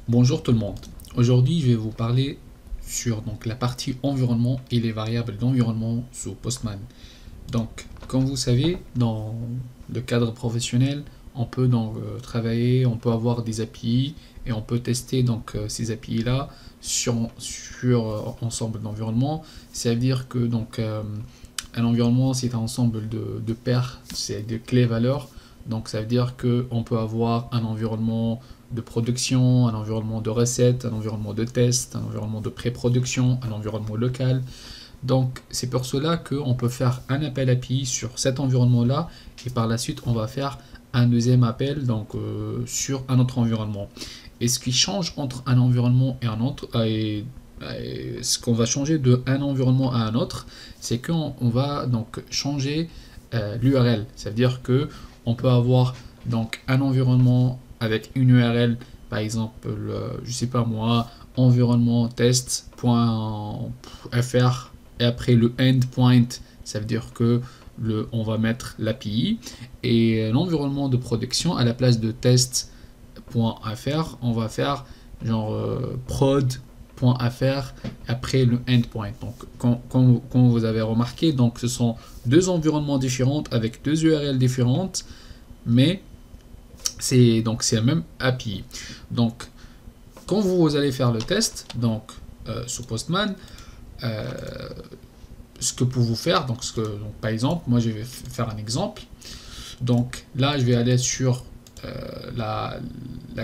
Bonjour tout le monde. Aujourd'hui, je vais vous parler sur la partie environnement et les variables d'environnement sous Postman. Donc, comme vous savez, dans le cadre professionnel, on peut travailler, on peut avoir des API et on peut tester ces API-là sur ensemble d'environnements. Ça veut dire que un environnement, c'est un ensemble de paires, c'est de clés valeurs. Donc, ça veut dire qu'on peut avoir un environnement de production, un environnement de recette, un environnement de test, un environnement de pré-production, un environnement local. Donc c'est pour cela qu'on peut faire un appel API sur cet environnement-là et par la suite on va faire un deuxième appel sur un autre environnement. Et ce qui change entre un environnement et un autre, ce qu'on va changer de un environnement à un autre, c'est qu'on va changer l'URL. Ça veut dire que on peut avoir un environnement avec une URL, par exemple, je sais pas moi, environnement test.fr et après le endpoint, ça veut dire que on va mettre l'API et l'environnement de production à la place de test.fr, on va faire prod.fr après le endpoint. Donc, comme vous avez remarqué, ce sont deux environnements différents avec deux URL différentes, mais c'est la même API. Donc, quand vous allez faire le test, sous Postman, ce que pour vous faire, par exemple, moi je vais faire un exemple. Donc là, je vais aller sur la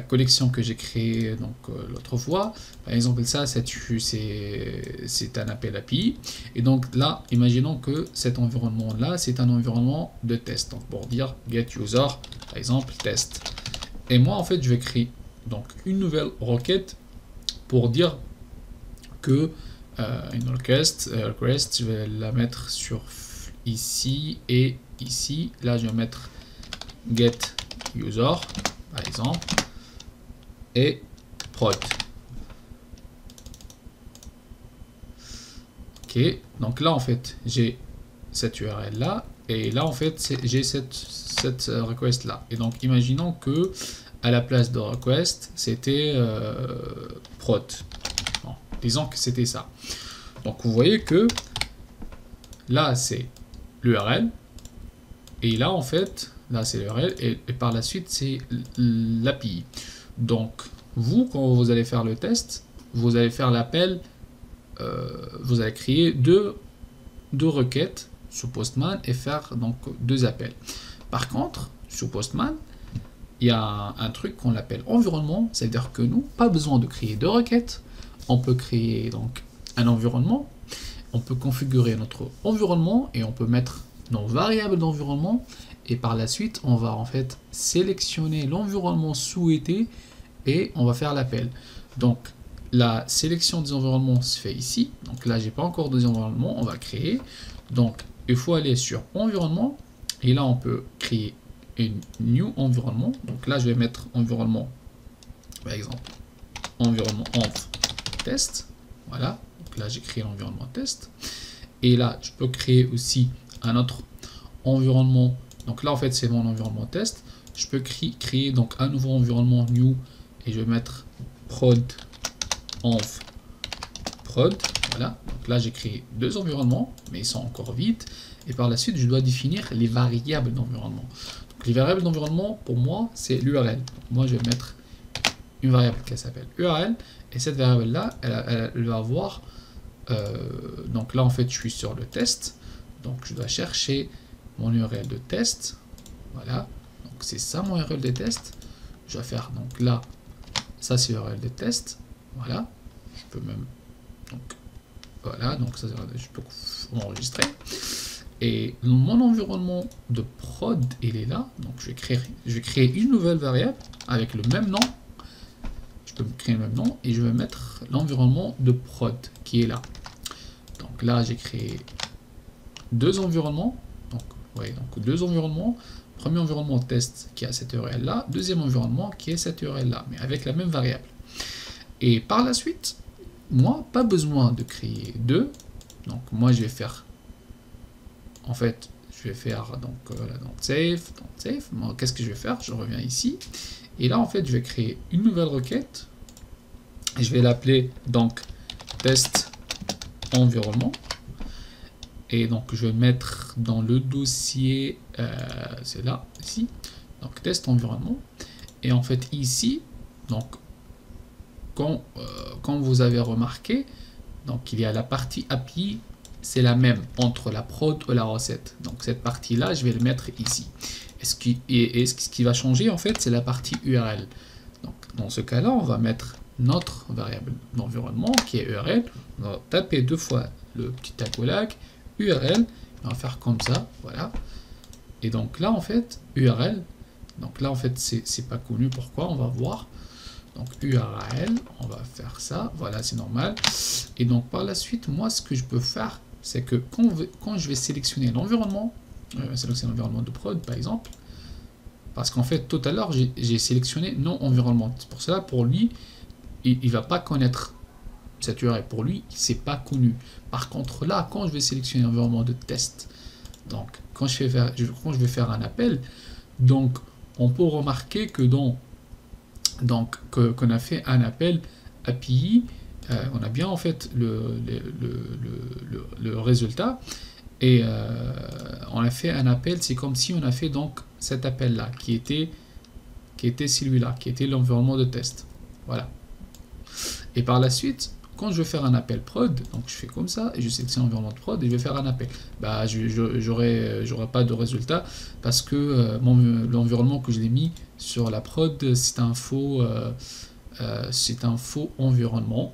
collection que j'ai créée l'autre fois. Par exemple, ça, c'est un appel API. Et donc là, imaginons que cet environnement-là, c'est un environnement de test. Donc pour dire get user, par exemple, test. Et moi, en fait, je vais créer une nouvelle requête pour dire que une request, je vais la mettre sur ici et ici. Là, je vais mettre get user, par exemple, et prod. Ok, donc là, en fait, j'ai cette URL là, et là, en fait, j'ai cette request là. Et donc, imaginons que à la place de request, c'était prod. Bon, disons que c'était ça. Donc, vous voyez que là, c'est l'URL, et là, en fait, là, c'est l'URL, et par la suite, c'est l'API. Donc, vous, quand vous allez faire le test, vous allez faire l'appel, vous allez créer deux requêtes sous Postman et faire deux appels. Par contre, sous Postman, il y a un truc qu'on appelle environnement, c'est-à-dire que nous, pas besoin de créer deux requêtes, on peut créer un environnement, on peut configurer notre environnement et on peut mettre nos variables d'environnement et par la suite, on va en fait sélectionner l'environnement souhaité et on va faire l'appel. Donc, la sélection des environnements se fait ici. Donc là, j'ai pas encore deux environnements, on va créer. Donc, il faut aller sur environnement et là, on peut créer une new environnement. Donc là, je vais mettre environnement, par exemple, environnement env test. Voilà. Donc là, j'ai créé l'environnement test. Et là, je peux créer aussi un autre environnement. Donc là, en fait, c'est mon environnement test. Je peux créer un nouveau environnement new et je vais mettre prod env prod. Voilà. Donc là, j'ai créé deux environnements, mais ils sont encore vides. Et par la suite, je dois définir les variables d'environnement. Donc les variables d'environnement, pour moi, c'est l'URL. Moi, je vais mettre une variable qui s'appelle URL. Et cette variable-là, elle va avoir... donc là, en fait, je suis sur le test. Donc, je dois chercher mon URL de test. Voilà. Donc, c'est ça mon URL de test. Je vais faire, donc là, ça, c'est l'URL de test. Voilà. Je peux même... Donc, voilà. Donc, ça, je peux enregistrer. Et mon environnement de prod, il est là. Donc, je vais créer une nouvelle variable avec le même nom. Je peux créer le même nom et je vais mettre l'environnement de prod qui est là. Donc là, j'ai créé deux environnements. Donc deux environnements. Premier environnement test qui a cette URL là. Deuxième environnement qui est cette URL là, mais avec la même variable. Et par la suite, moi, pas besoin de créer deux. Donc moi, je vais faire... En fait, je vais faire save. Qu'est-ce que je vais faire? Je reviens ici. Et là, en fait, je vais créer une nouvelle requête. Je vais l'appeler donc test environnement. Et donc je vais mettre dans le dossier, c'est là, ici, donc test environnement. Et en fait ici, donc quand vous avez remarqué, donc il y a la partie API, c'est la même entre la prod et la recette. Donc cette partie là, je vais le mettre ici. Et ce qui va changer en fait, c'est la partie URL. Donc dans ce cas là, on va mettre notre variable d'environnement qui est URL. On va taper 2 fois le petit accolade URL, on va faire comme ça, voilà. Et donc là en fait URL, donc là en fait c'est pas connu, pourquoi, on va voir. Donc URL, on va faire ça, voilà, c'est normal. Et donc par la suite, moi ce que je peux faire, c'est que quand je vais sélectionner l'environnement, sélectionner l'environnement de prod par exemple, parce qu'en fait tout à l'heure j'ai sélectionné non environnement, c'est pour cela pour lui il va pas connaître cette URL, pour lui c'est pas connu. Par contre là, quand je vais sélectionner l'environnement de test, donc quand je vais faire un appel, donc on peut remarquer que qu'on a fait un appel API, on a bien en fait le résultat, et on a fait un appel, c'est comme si on a fait donc cet appel là qui était celui-là, qui était l'environnement de test, voilà. Et par la suite, quand je vais faire un appel prod, donc je fais comme ça, et je sélectionne l'environnement de prod, et je vais faire un appel. Bah, j'aurai pas de résultat, parce que l'environnement que je l'ai mis sur la prod, c'est un faux environnement.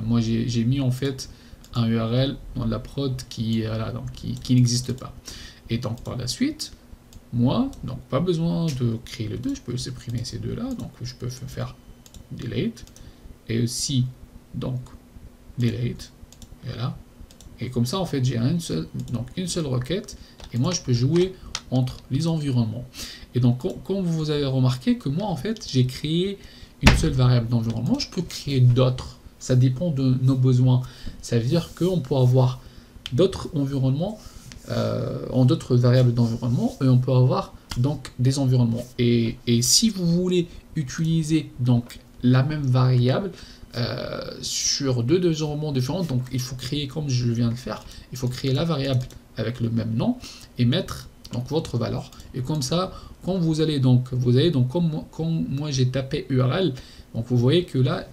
Moi, j'ai mis en fait un URL dans la prod qui n'existe pas. Et donc, par la suite, moi, donc pas besoin de créer les deux, je peux supprimer ces deux-là, donc je peux faire delete, et aussi donc delete, voilà. Et comme ça en fait j'ai une seule requête, et moi je peux jouer entre les environnements. Et donc comme vous avez remarqué que moi en fait j'ai créé une seule variable d'environnement, je peux créer d'autres, ça dépend de nos besoins. Ça veut dire qu'on peut avoir d'autres environnements en d'autres variables d'environnement, et on peut avoir donc des environnements. Et si vous voulez utiliser donc la même variable sur deux environnements différents, donc il faut créer, comme je viens de faire, il faut créer la variable avec le même nom et mettre donc votre valeur. Et comme ça, quand vous allez donc comme moi j'ai tapé URL, donc vous voyez que là,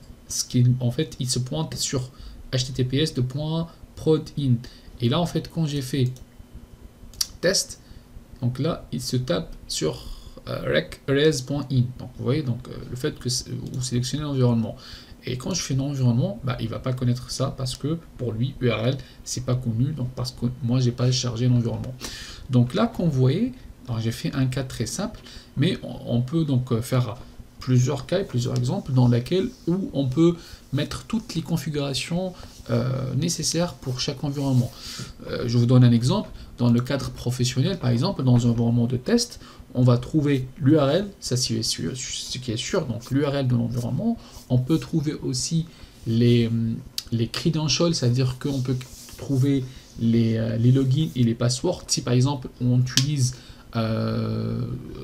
en fait, il se pointe sur https de .prodin. Et là, en fait, quand j'ai fait test, donc là, il se tape sur res.in. Donc vous voyez donc le fait que vous sélectionnez l'environnement. Et quand je fais l'environnement, bah, il va pas connaître ça parce que pour lui URL c'est pas connu, donc parce que moi j'ai pas chargé l'environnement. Donc là, comme vous voyez, j'ai fait un cas très simple, mais on peut donc faire plusieurs cas, plusieurs exemples dans lesquels où on peut mettre toutes les configurations nécessaires pour chaque environnement. Je vous donne un exemple. Dans le cadre professionnel, par exemple, dans un environnement de test, on va trouver l'URL, ça c'est ce qui est sûr, donc l'URL de l'environnement. On peut trouver aussi les credentials, c'est-à-dire qu'on peut trouver les logins et les passwords. Si par exemple on utilise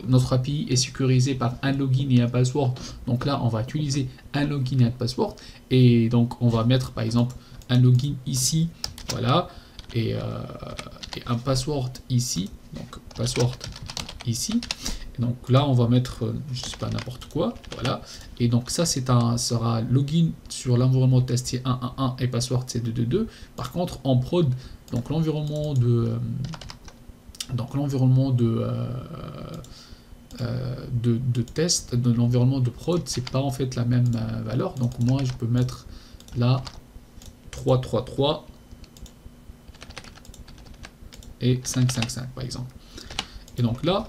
notre API est sécurisé par un login et un password, donc là on va utiliser un login et un password, et donc on va mettre par exemple un login ici, voilà, et un password ici, donc password ici. Et donc là on va mettre je sais pas n'importe quoi, voilà, et donc ça sera login sur l'environnement test c'est 111 et password c'est 222. Par contre en prod, donc l'environnement de test, de l'environnement de prod, c'est pas en fait la même valeur. Donc moi je peux mettre là 333 et 555 par exemple. Et donc là,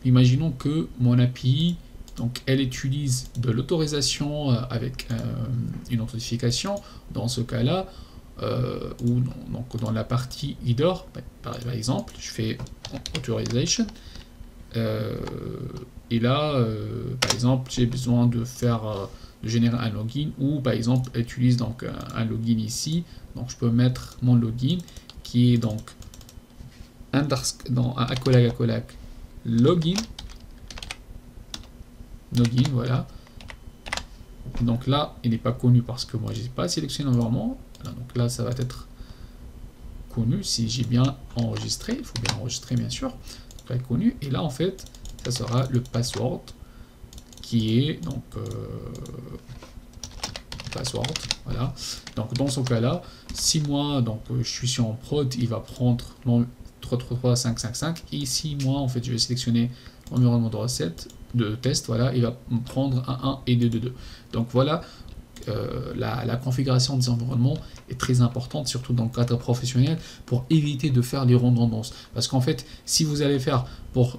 imaginons que mon API, donc elle utilise de l'autorisation avec une authentification. Dans ce cas-là, ou donc dans la partie header, par exemple, je fais authorization, et là, par exemple, j'ai besoin de générer un login, ou par exemple, utilise donc un login ici, donc je peux mettre mon login qui est donc dans un accolade login, voilà, Et donc là, il n'est pas connu parce que moi, j'ai pas sélectionné l'environnement. Voilà, donc là, ça va être connu si j'ai bien enregistré. Il faut bien enregistrer, bien sûr. Très connu. Et là, en fait, ça sera le password qui est donc password. Voilà. Donc dans ce cas-là, si moi donc je suis sur en prod, il va prendre 33555 et si moi en fait je vais sélectionner l'environnement de recette de test, voilà, il va me prendre un 1 et 2. Donc voilà. La configuration des environnements est très importante, surtout dans le cadre professionnel, pour éviter de faire les redondances. Parce qu'en fait, si vous allez faire,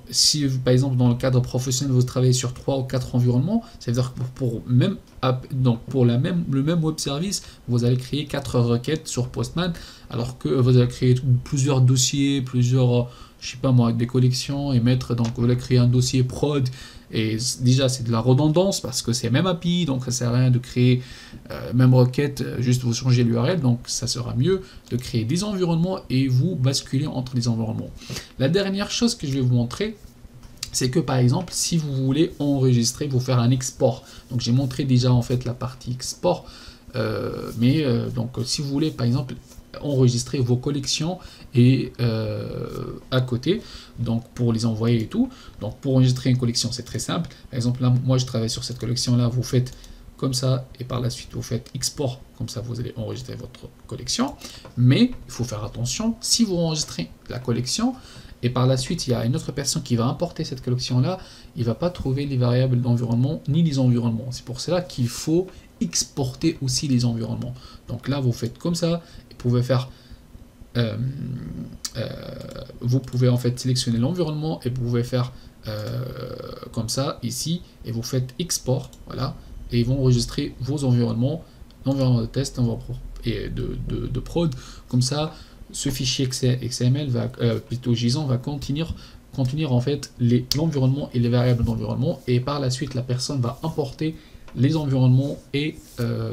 si par exemple dans le cadre professionnel, vous travaillez sur 3 ou 4 environnements, ça veut dire que pour le même web service, vous allez créer 4 requêtes sur Postman, alors que vous allez créer plusieurs dossiers, plusieurs, je sais pas moi, des collections, et donc vous allez créer un dossier prod. Et déjà, c'est de la redondance parce que c'est même API, donc ça sert à rien de créer même requête, juste vous changez l'URL. Donc ça sera mieux de créer des environnements et vous basculer entre les environnements. La dernière chose que je vais vous montrer, c'est que par exemple, si vous voulez enregistrer, vous faire un export. Donc j'ai montré déjà en fait la partie export, donc si vous voulez par exemple enregistrer vos collections et à côté, donc pour les envoyer et tout. Donc pour enregistrer une collection, c'est très simple. Par exemple là, moi je travaille sur cette collection là, vous faites comme ça et par la suite vous faites export, comme ça vous allez enregistrer votre collection. Mais il faut faire attention, si vous enregistrez la collection et par la suite il y a une autre personne qui va importer cette collection là, il va pas trouver les variables d'environnement ni les environnements. C'est pour cela qu'il faut exporter aussi les environnements. Donc là vous faites comme ça, et vous pouvez faire vous pouvez en fait sélectionner l'environnement et vous pouvez faire comme ça ici et vous faites export, voilà, et ils vont enregistrer vos environnements, l'environnement de test et de prod. Comme ça, ce fichier XML va plutôt JSON va contenir en fait l'environnement et les variables d'environnement, et par la suite la personne va importer les environnements et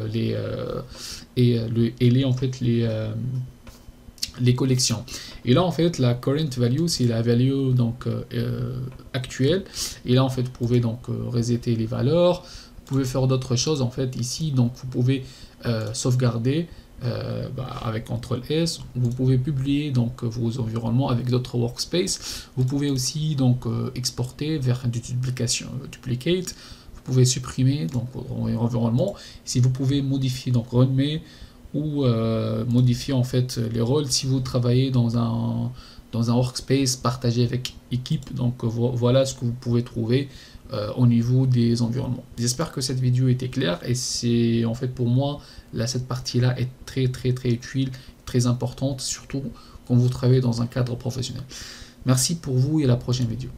les collections. Et là en fait la current value, c'est la value donc actuelle, et là en fait vous pouvez donc resetter les valeurs, vous pouvez faire d'autres choses en fait ici. Donc vous pouvez sauvegarder avec CTRL S, vous pouvez publier donc vos environnements avec d'autres workspaces, vous pouvez aussi donc exporter vers du duplicate, vous pouvez supprimer donc environnement. Si vous pouvez modifier donc runme ou modifier en fait les rôles si vous travaillez dans un workspace partagé avec équipe. Donc voilà ce que vous pouvez trouver au niveau des environnements. J'espère que cette vidéo était claire, et c'est en fait pour moi là cette partie là est très utile, très importante, surtout quand vous travaillez dans un cadre professionnel. Merci pour vous et à la prochaine vidéo.